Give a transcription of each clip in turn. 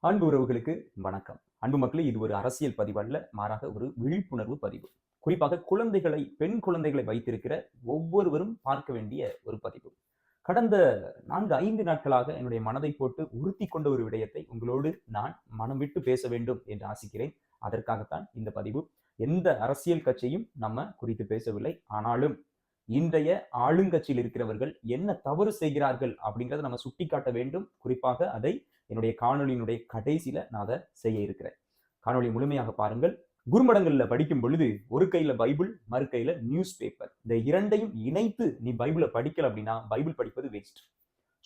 அன்பு உறவுகளுக்கு வணக்கம். அன்பு மக்களே, இது ஒரு அரசியல் பதிவு அல்ல, மாறாக ஒரு விழிப்புணர்வு பதிவு. குறிப்பாக பெண் குழந்தைகளை வைத்திருக்கிற ஒவ்வொருவரும் பார்க்க வேண்டிய ஒரு பதிவு. கடந்த 4-5 நாட்களாக என்னுடைய மனதை போட்டு உறுத்தி கொண்ட ஒரு விடயத்தை உங்களோடு நான் மனம் விட்டு பேச வேண்டும் என்று ஆசிக்கிறேன். அதற்காகத்தான் இந்த பதிவு. எந்த அரசியல் கட்சியும் நம்ம குறித்து பேசவில்லை. ஆனாலும் இன்றைய ஆளுங்கட்சியில் இருக்கிறவர்கள் என்ன தவறு செய்கிறார்கள் அப்படிங்கிறத நம்ம சுட்டிக்காட்ட வேண்டும். குறிப்பாக அதை என்னுடைய காணொலியினுடைய கடைசியில நான் அதை செய்ய இருக்கிறேன். காணொலி முழுமையாக பாருங்கள். குறும்படங்கள்ல படிக்கும் பொழுது ஒரு கையில பைபிள், மறு கையில நியூஸ் பேப்பர். இந்த இரண்டையும் இணைத்து நீ பைபிளை படிக்கல அப்படின்னா பைபிள் படிப்பது வேஸ்ட்.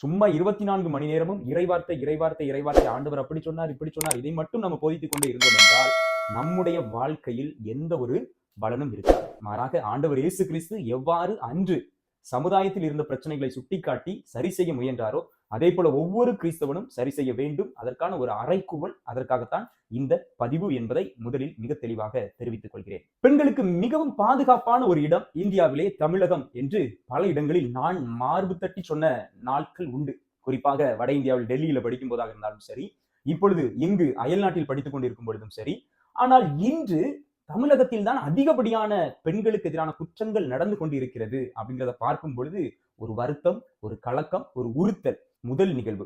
சும்மா 24 மணி நேரமும் இறைவார்த்தை இறைவார்த்தை இறைவார்த்தை, ஆண்டவர் அப்படி சொன்னார் இப்படி சொன்னார், இதை மட்டும் நம்ம போதித்துக் கொண்டே இருந்தோம் என்றால் நம்முடைய வாழ்க்கையில் எந்த ஒரு பலனும் இருக்காது. மாறாக ஆண்டவர் இயேசு கிறிஸ்து எவ்வாறு அன்று சமுதாயத்தில் இருந்த பிரச்சனைகளை சுட்டிக்காட்டி சரி செய்ய முயன்றாரோ அதே போல ஒவ்வொரு கிறிஸ்தவனும் சரி செய்ய வேண்டும். அதற்கான ஒரு அறைகூவல், அதற்காகத்தான் இந்த பதிவு என்பதை முதலில் மிக தெளிவாக தெரிவித்துக் கொள்கிறேன். பெண்களுக்கு மிகவும் பாதுகாப்பான ஒரு இடம் இந்தியாவிலே தமிழகம் என்று பல இடங்களில் நான் மார்பு தட்டி சொன்ன நாட்கள் உண்டு. குறிப்பாக வட இந்தியாவில் டெல்லியில படிக்கும் போதாக இருந்தாலும் சரி, இப்பொழுது இங்கு அயல்நாட்டில் படித்துக் கொண்டிருக்கும் பொழுதும் சரி. ஆனால் இன்று தமிழகத்தில் தான் அதிகப்படியான பெண்களுக்கு எதிரான குற்றங்கள் நடந்து கொண்டிருக்கிறது அப்படிங்கிறத பார்க்கும் பொழுது ஒரு வருத்தம், ஒரு கலக்கம், ஒரு உறுத்தல். முதல் நிகழ்வு,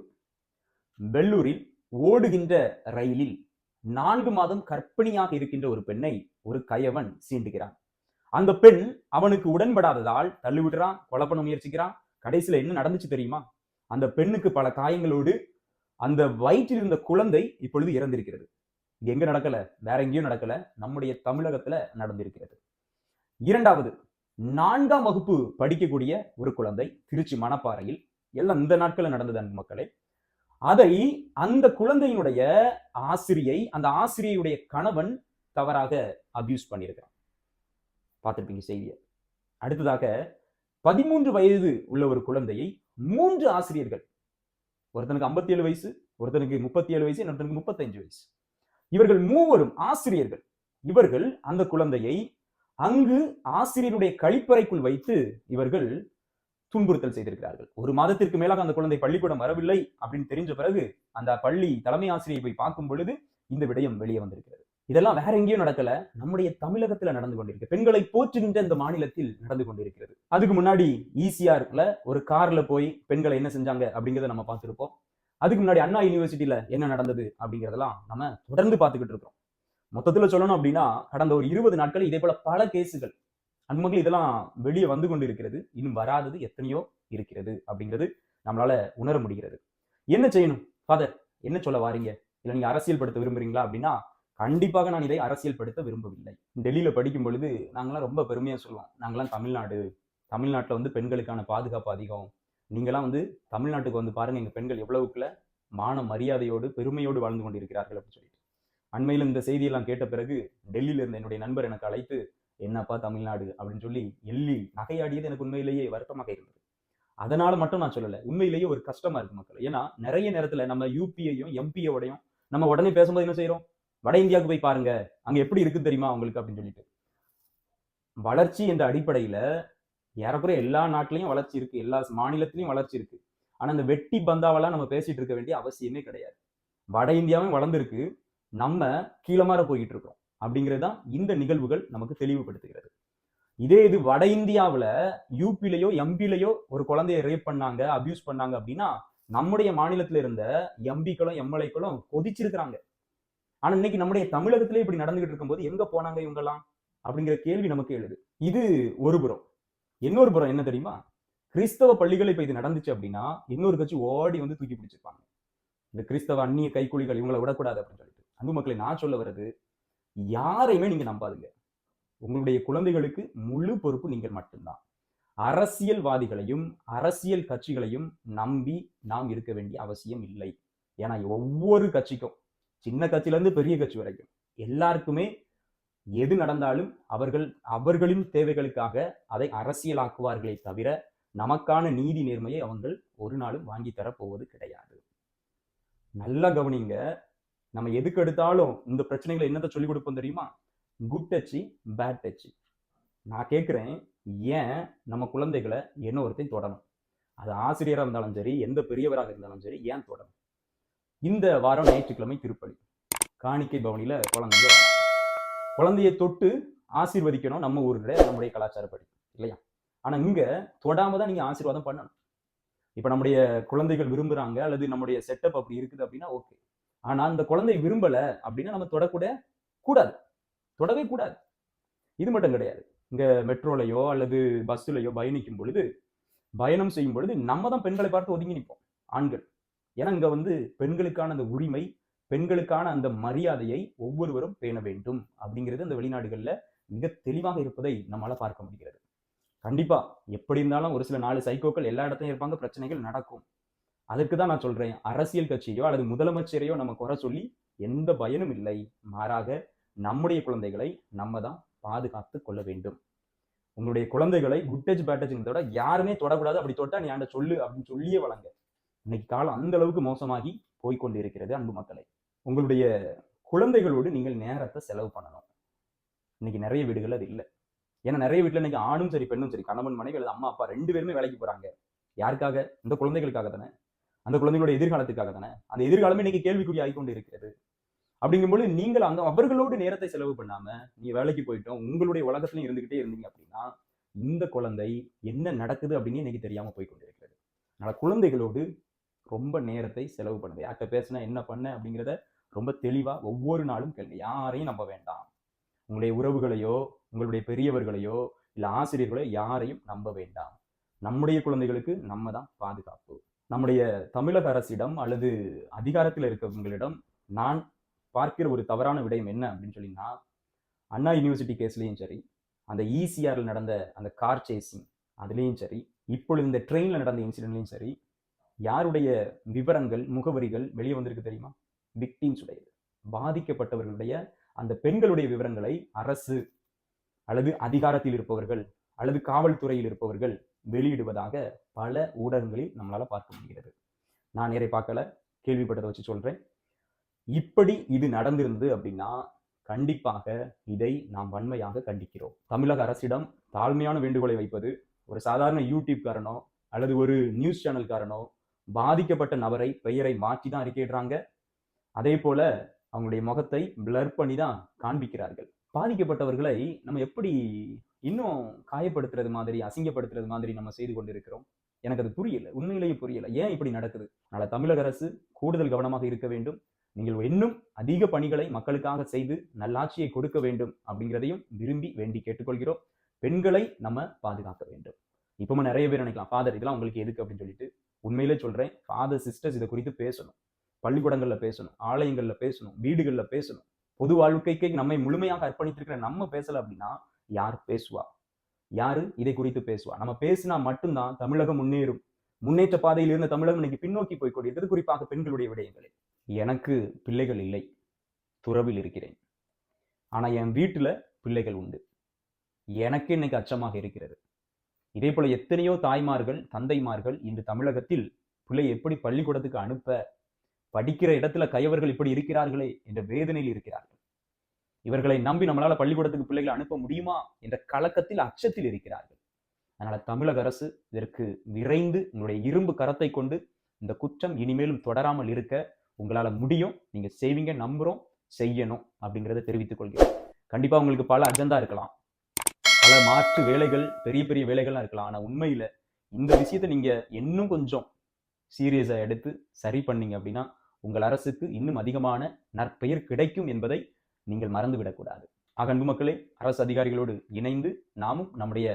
வெள்ளூரில் ஓடுகின்ற ரயிலில் 4 மாதம் கர்ப்பிணியாக இருக்கின்ற ஒரு பெண்ணை ஒரு கயவன் சீண்டுகிறான். அந்த பெண் அவனுக்கு உடன்படாததால் தள்ளிவிடுறான், கொலை பண்ண முயற்சிக்கிறான். கடைசியில என்ன நடந்துச்சு தெரியுமா? அந்த பெண்ணுக்கு பல காயங்களோடு அந்த வயிற்றில் இருந்த குழந்தை இப்பொழுது இறந்திருக்கிறது. இது எங்க நடக்கல, வேற எங்கேயும் நடக்கல, நம்முடைய தமிழகத்துல நடந்திருக்கிறது. இரண்டாவது, 4ஆம் வகுப்பு படிக்கக்கூடிய ஒரு குழந்தை திருச்சி மணப்பாறையில், எல்லாம் இந்த நாட்கள்ல நடந்தது அன்பு மக்களே. அதை அந்த குழந்தையினுடைய ஆசிரியை, அந்த ஆசிரியருடைய கணவன் தவறாக அபியூஸ் பண்ணியிருக்கிறான். பார்த்திருப்பீங்க செய்தியை. அடுத்ததாக 13 வயது உள்ள ஒரு குழந்தையை 3 ஆசிரியர்கள், ஒருத்தனுக்கு 57 வயசு, ஒருத்தனுக்கு 37 வயசு, இன்னொருத்தனுக்கு 35 வயசு, இவர்கள் மூவரும் ஆசிரியர்கள். இவர்கள் அந்த குழந்தையை அங்கு ஆசிரியருடைய கழிப்பறைக்குள் வைத்து இவர்கள் துன்புறுத்தல் செய்திருக்கிறார்கள். 1 மாதத்திற்கு மேலாக அந்த குழந்தை பள்ளிக்கூடம் வரவில்லை அப்படின்னு தெரிஞ்ச பிறகு அந்த பள்ளி தலைமை ஆசிரியை போய் பார்க்கும் பொழுது இந்த விடயம் வெளியே வந்திருக்கிறது. இதெல்லாம் வேற எங்கேயும் நடக்கல, நம்முடைய தமிழகத்துல நடந்து கொண்டிருக்கு. பெண்களை போற்றுகின்ற இந்த மாநிலத்தில் நடந்து கொண்டிருக்கிறது. அதுக்கு முன்னாடி ஈசிஆர்ல ஒரு கார்ல போய் பெண்களை என்ன செஞ்சாங்க அப்படிங்கிறத நம்ம பார்த்திருப்போம். அதுக்கு முன்னாடி அண்ணா யூனிவர்சிட்டியில என்ன நடந்தது அப்படிங்கிறதெல்லாம் நம்ம தொடர்ந்து பார்த்துக்கிட்டு இருக்கோம். மொத்தத்துல சொல்லணும் அப்படின்னா கடந்த ஒரு 20 நாட்கள் இதே போல பல கேசுகள் அன்புமக்கள் இதெல்லாம் வெளியே வந்து கொண்டு இருக்கிறது. இன்னும் வராதது எத்தனையோ இருக்கிறது அப்படிங்கிறது நம்மளால உணர முடிகிறது. என்ன செய்யணும் ஃபாதர், என்ன சொல்ல வாரீங்க? இல்ல நீங்க அரசியல் படுத்த விரும்புறீங்களா அப்படின்னா கண்டிப்பாக நான் இதை அரசியல் படுத்த விரும்பவில்லை. டெல்லியில படிக்கும் பொழுது நாங்களாம் ரொம்ப பெருமையா சொல்லுவோம், நாங்களாம் தமிழ்நாட்டுல வந்து பெண்களுக்கான பாதுகாப்பு அதிகம், நீங்களாம் வந்து தமிழ்நாட்டுக்கு வந்து பாருங்க எங்க பெண்கள் எவ்வளவுக்குள்ள மான மரியாதையோடு பெருமையோடு வாழ்ந்து கொண்டிருக்கிறார்கள் அப்படின்னு சொல்லிட்டு. அண்மையில் இந்த செய்தியெல்லாம் கேட்ட பிறகு டெல்லியில இருந்த என்னுடைய நண்பர் எனக்கு அழைத்து, என்னப்பா தமிழ்நாடு அப்படின்னு சொல்லி எள்ளி நகையாடியது எனக்கு உண்மையிலேயே வருத்தமாக இருந்தது. அதனால மட்டும் நான் சொல்லல, உண்மையிலேயே ஒரு கஷ்டமா இருக்கு மக்கள். ஏன்னா நிறைய நேரத்துல நம்ம யூபியையும் எம்பியோடையும் நம்ம உடனே பேசும்போது என்ன செய்யறோம், வட இந்தியாவுக்கு போய் பாருங்க அங்க எப்படி இருக்கு தெரியுமா உங்களுக்கு அப்படின்னு சொல்லிட்டு. வளர்ச்சி என்ற அடிப்படையில ஏறக்குறைய எல்லா நாட்டிலையும் வளர்ச்சி இருக்கு, எல்லா மாநிலத்திலையும் வளர்ச்சி இருக்கு. ஆனா இந்த வெட்டி பந்தாவெல்லாம் நம்ம பேசிட்டு இருக்க வேண்டிய அவசியமே கிடையாது. வட இந்தியாவும் வளர்ந்துருக்கு, நம்ம கீழமாற போயிட்டு இருக்கோம் அப்படிங்கிறது தான் இந்த நிகழ்வுகள் நமக்கு தெளிவுபடுத்துகிறது. இதே இது வட இந்தியாவுல யூபிலையோ எம்பிலையோ ஒரு குழந்தைய ரேப் பண்ணாங்க, அபியூஸ் பண்ணாங்க அப்படின்னா நம்முடைய மாநிலத்துல இருந்த எம்பிக்களும் எம்எல்ஏக்களும் கொதிச்சிருக்கிறாங்க. ஆனா இன்னைக்கு நம்முடைய தமிழகத்திலே இப்படி நடந்துகிட்டு இருக்கும்போது எங்க போனாங்க இவங்கெல்லாம் அப்படிங்கிற கேள்வி நமக்கு எழுது. இது ஒரு புறம். இன்னொரு புறம் என்ன தெரியுமா, கிறிஸ்தவ பள்ளிகள் இப்ப இது நடந்துச்சு அப்படின்னா இன்னொரு கட்சி ஓடி வந்து தூக்கி பிடிச்சிருப்பாங்க. இந்த கிறிஸ்தவ அந்நிய கைக்கூலிகள் இவங்களை விடக்கூடாது அப்படின்னு சொல்லிட்டு. அன்பு மக்களை, நான் சொல்ல வர்றது, யாரையுமே நீங்க நம்பாதுங்க. உங்களுடைய குழந்தைகளுக்கு முழு பொறுப்பு நீங்கள் மட்டும்தான். அரசியல்வாதிகளையும் அரசியல் கட்சிகளையும் நம்பி நாம் இருக்க வேண்டிய அவசியம் இல்லை. ஏன்னா ஒவ்வொரு கட்சிக்கும், சின்ன கட்சியில இருந்து பெரிய கட்சி வரைக்கும் எல்லாருக்குமே எது நடந்தாலும் அவர்களின் தேவைகளுக்காக அதை அரசியலாக்குவார்களே தவிர நமக்கான நீதி நேர்மையை அவங்கள் ஒரு நாளும் வாங்கி தரப்போவது கிடையாது. நல்லா கவனிங்க. நம்ம எதுக்கு எடுத்தாலும் இந்த பிரச்சனைகளை என்னத்தை சொல்லிக் கொடுப்போம் தெரியுமா? Good touch, bad touch. நான் கேட்கிறேன், ஏன் நம்ம குழந்தைகளை என்ன ஒருத்தையும் தொடணும்? அது ஆசிரியராக இருந்தாலும் சரி, எந்த பெரியவராக இருந்தாலும் சரி, ஏன் தொடணும்? இந்த வாரம் ஞாயிற்றுக்கிழமை திருப்பலி. காணிக்கை பவனியில குழந்தைங்க வராங்க. குழந்தையை தொட்டு ஆசீர்வதிக்கணும் நம்ம ஊருடைய நம்முடைய கலாச்சாரப்படி இல்லையா? ஆனா இங்க தொடாம தான் நீங்க ஆசீர்வாதம் பண்ணணும். இப்ப நம்முடைய குழந்தைகள் விரும்புறாங்க அல்லது நம்முடைய செட்டப் அப்படி இருக்குது அப்படின்னா ஓகே. ஆனா அந்த குழந்தை விரும்பல அப்படின்னா நம்ம கூடாது. தொடவே கூடாது. இது மட்டும் கிடையாது. இங்க மெட்ரோலையோ அல்லது பஸ்லயோ பயணம் செய்யும் பொழுது நம்ம தான் பெண்களை பார்த்து ஒதுங்கி நிற்போம், ஆண்கள். ஏன்னா இங்க பெண்களுக்கான அந்த உரிமை, பெண்களுக்கான அந்த மரியாதையை ஒவ்வொருவரும் பேண வேண்டும் அப்படிங்கிறது அந்த வெளிநாடுகள்ல மிக தெளிவாக இருப்பதை நம்மளால பார்க்க முடிகிறது. கண்டிப்பா எப்படி இருந்தாலும் ஒரு சில 4 சைக்கோக்கள் எல்லா இடத்துலயும் இருப்பாங்க, பிரச்சனைகள் நடக்கும். அதற்கு தான் நான் சொல்றேன், அரசியல் கட்சியோ அல்லது முதலமைச்சரையோ நம்ம குறை சொல்லி எந்த பயனும் இல்லை. மாறாக நம்முடைய குழந்தைகளை நம்ம தான் பாதுகாத்து கொள்ள வேண்டும். உங்களுடைய குழந்தைகளை குட் டச் பேட் டச்ங்கிறத யாருமே தொடக்கூடாது, அப்படி தொட்டா நீ ஆண்ட சொல்லு அப்படின்னு சொல்லியே வளங்க. இன்னைக்கு காலம் அந்த அளவுக்கு மோசமாகி போய்கொண்டு இருக்கிறது. அன்பு மக்களை, உங்களுடைய குழந்தைகளோடு நீங்கள் நேரத்தை செலவு பண்ணணும். இன்னைக்கு நிறைய வீடுகள் அது இல்லை. ஏன்னா நிறைய வீட்டுல இன்னைக்கு ஆணும் சரி பெண்ணும் சரி, கணவன் மனைவி அல்லது அம்மா அப்பா 2 பேருமே வேலைக்கு போறாங்க. யாருக்காக? இந்த குழந்தைகளுக்காக தானே, அந்த குழந்தைகளோட எதிர்காலத்துக்காக தானே. அந்த எதிர்காலமே இன்னைக்கு கேள்விக்குறி ஆகிக்கொண்டு இருக்கிறது. அப்படிங்கும்போது நீங்கள் அந்த அவர்களோடு நேரத்தை செலவு பண்ணாம நீ வேலைக்கு போயிட்டோம் உங்களுடைய உலகத்திலையும் இருந்துகிட்டே இருந்தீங்க அப்படின்னா இந்த குழந்தை என்ன நடக்குது அப்படின்னு இன்னைக்கு தெரியாம போய்கொண்டிருக்கிறது. அதனால குழந்தைகளோடு ரொம்ப நேரத்தை செலவு பண்ணுது. யார்கிட்ட பேசினா என்ன பண்ண அப்படிங்கிறத ரொம்ப தெளிவா ஒவ்வொரு நாளும் கேளுங்க. யாரையும் நம்ப வேண்டாம். உங்களுடைய உறவுகளையோ உங்களுடைய பெரியவர்களையோ இல்ல ஆசிரியர்களோ யாரையும் நம்ப வேண்டாம். நம்முடைய குழந்தைகளுக்கு நம்ம தான் பாதுகாப்பு. நம்முடைய தமிழக அரசிடம் அல்லது அதிகாரத்தில் இருக்கிறவங்களிடம் நான் பார்க்கிற ஒரு தவறான விடயம் என்ன அப்படின்னு சொல்லினா, அண்ணா யூனிவர்சிட்டி கேஸ்லயும் சரி, அந்த ஈசிஆர்ல நடந்த அந்த கார் சேசிங் அதுலேயும் சரி, இப்பொழுது இந்த ட்ரெயின்ல நடந்த இன்சிடென்ட்லையும் சரி, யாருடைய விவரங்கள் முகவரிகள் வெளியே வந்திருக்கு தெரியுமா? விக்டிம்ஸ் உடையது, பாதிக்கப்பட்டவர்களுடைய அந்த பெண்களுடைய விவரங்களை அரசு அல்லது அதிகாரத்தில் இருப்பவர்கள் அல்லது காவல்துறையில் இருப்பவர்கள் வெளியிடுவதாக பல ஊடகங்களில் நம்மளால பார்க்க முடிகிறது. நான் நேரே பார்க்கல, கேள்விப்பட்டதை வச்சு சொல்றேன். இப்படி இது நடந்திருந்தது அப்படின்னா கண்டிப்பாக இதை நாம் வன்மையாக கண்டிக்கிறோம். தமிழக அரசிடம் தாழ்மையான வேண்டுகோளை வைப்பது, ஒரு சாதாரண யூடியூப் காரனோ அல்லது ஒரு நியூஸ் சேனல் காரனோ பாதிக்கப்பட்ட நபரை பெயரை மாற்றி தான் அறிக்கையிடுறாங்க. அதே போல அவங்களுடைய முகத்தை பிளர் பண்ணி தான் காண்பிக்கிறார்கள். பாதிக்கப்பட்டவர்களை நம்ம எப்படி இன்னும் காயப்படுத்துறது மாதிரி, அசிங்கப்படுத்துறது மாதிரி நம்ம செய்து கொண்டிருக்கிறோம்? எனக்கு அது புரியல, உண்மையிலேயே புரியல. ஏன் இப்படி நடக்குது? அதனால தமிழக அரசு கூடுதல் கவனமாக இருக்க வேண்டும். நீங்கள் இன்னும் அதிக பணிகளை மக்களுக்காக செய்து நல்லாட்சியை கொடுக்க வேண்டும் அப்படிங்கிறதையும் விரும்பி வேண்டி கேட்டுக்கொள்கிறோம். பெண்களை நம்ம பாதுகாக்க வேண்டும். இப்பவும் நிறைய பேர் நினைக்கலாம், ஃபாதர் இதெல்லாம் உங்களுக்கு எதுக்கு அப்படின்னு சொல்லிட்டு. உண்மையிலே சொல்றேன், ஃபாதர் சிஸ்டர்ஸ் இதை குறித்து பேசணும். பள்ளிக்கூடங்கள்ல பேசணும், ஆலயங்கள்ல பேசணும், வீடுகள்ல பேசணும். பொது வாழ்க்கைக்கு நம்மை முழுமையாக அர்ப்பணித்திருக்கிற நம்ம பேசல அப்படின்னா யார் பேசுவா? யாரு இதை குறித்து பேசுவா? நம்ம பேசினா மட்டும்தான் தமிழகம் முன்னேறும். முன்னேற்ற பாதையில் இருந்த தமிழகம் இன்னைக்கு பின்னோக்கி போய் கொண்டிருக்கிறது, குறிப்பாக பெண்களுடைய விடயங்களில். எனக்கு பிள்ளைகள் இல்லை, துறவில் இருக்கிறேன். ஆனா என் வீட்டுல பிள்ளைகள் உண்டு. எனக்கு இன்னைக்கு அச்சமாக இருக்கிறது. இதே போல எத்தனையோ தாய்மார்கள் தந்தைமார்கள் இன்று தமிழகத்தில் பிள்ளை எப்படி பள்ளிக்கூடத்துக்கு அனுப்ப, படிக்கிற இடத்துல கயவர்கள் இப்படி இருக்கிறார்களே என்ற வேதனையில் இருக்கிறார்கள். இவர்களை நம்பி நம்மளால பள்ளிக்கூடத்துக்கு பிள்ளைகளை அனுப்ப முடியுமா என்ற கலக்கத்தில், அச்சத்தில் இருக்கிறார்கள். அதனால தமிழக அரசு இதற்கு விரைந்து உங்களுடைய இரும்பு கரத்தை கொண்டு இந்த குற்றம் இனிமேலும் தொடராமல் இருக்க உங்களால முடியும். நீங்க செய்வீங்க, நம்புறோம், செய்யணும் அப்படிங்கிறத தெரிவித்துக் கொள்கிறேன். கண்டிப்பா உங்களுக்கு பல அஜெண்டா இருக்கலாம், பல மாற்று வேலைகள், பெரிய பெரிய வேலைகள்லாம் இருக்கலாம். ஆனா உண்மையில இந்த விஷயத்தை நீங்க இன்னும் கொஞ்சம் சீரியஸா எடுத்து சரி பண்ணீங்க அப்படின்னா உங்கள் அரசுக்கு இன்னும் அதிகமான நற்பெயர் கிடைக்கும் என்பதை நீங்கள் மறந்துவிடக்கூடாது. ஆக அன்பு மக்களே, அரசு அதிகாரிகளோடு இணைந்து நாமும் நம்முடைய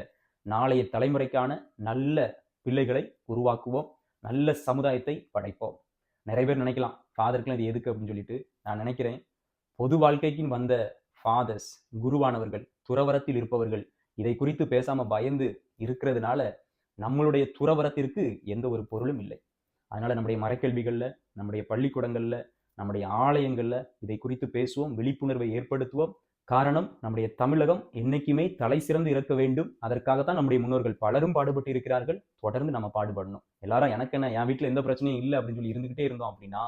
நாளைய தலைமுறைக்கான நல்ல பிள்ளைகளை உருவாக்குவோம், நல்ல சமுதாயத்தை படைப்போம். நிறைய பேர் நினைக்கலாம், ஃபாதருக்குலாம் இது எதுக்கு அப்படின்னு சொல்லிட்டு. நான் நினைக்கிறேன், பொது வாழ்க்கைக்கு வந்த ஃபாதர்ஸ், குருவானவர்கள், துறவரத்தில் இருப்பவர்கள் இதை குறித்து பேசாம பயந்து இருக்கிறதுனால நம்மளுடைய துறவரத்திற்கு எந்த ஒரு பொருளும் இல்லை. அதனால நம்முடைய மறைக்கல்விகள்ல, நம்முடைய பள்ளிக்கூடங்கள்ல, நம்முடைய ஆலயங்கள்ல இதை குறித்து பேசுவோம், விழிப்புணர்வை ஏற்படுத்துவோம். காரணம், நம்முடைய தமிழகம் என்னைக்குமே தலை சிறந்து இருக்க வேண்டும். அதற்காகத்தான் நம்முடைய முன்னோர்கள் பலரும் பாடுபட்டு இருக்கிறார்கள். தொடர்ந்து நம்ம பாடுபடணும். எல்லாரும் எனக்கு என்ன, என் வீட்டுல எந்த பிரச்சனையும் இல்லை அப்படின்னு சொல்லி இருந்துகிட்டே இருந்தோம் அப்படின்னா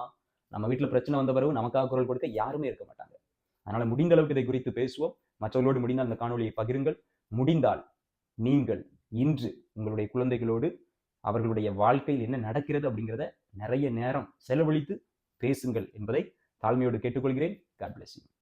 நம்ம வீட்டுல பிரச்சனை வந்த பிறகு நமக்காக குரல் கொடுக்க யாருமே இருக்க மாட்டாங்க. அதனால முடிந்த அளவுக்கு இதை குறித்து பேசுவோம். மற்றவர்களோடு முடிந்தால் அந்த காணொலியை பகிருங்கள். முடிந்தால் நீங்கள் இன்று உங்களுடைய குழந்தைகளோடு அவர்களுடைய வாழ்க்கையில் என்ன நடக்கிறது அப்படிங்கிறத நிறைய நேரம் செலவழித்து பேசுங்கள் என்பதை தாழ்மையோடு கேட்டுக்கொள்கிறேன். God bless you.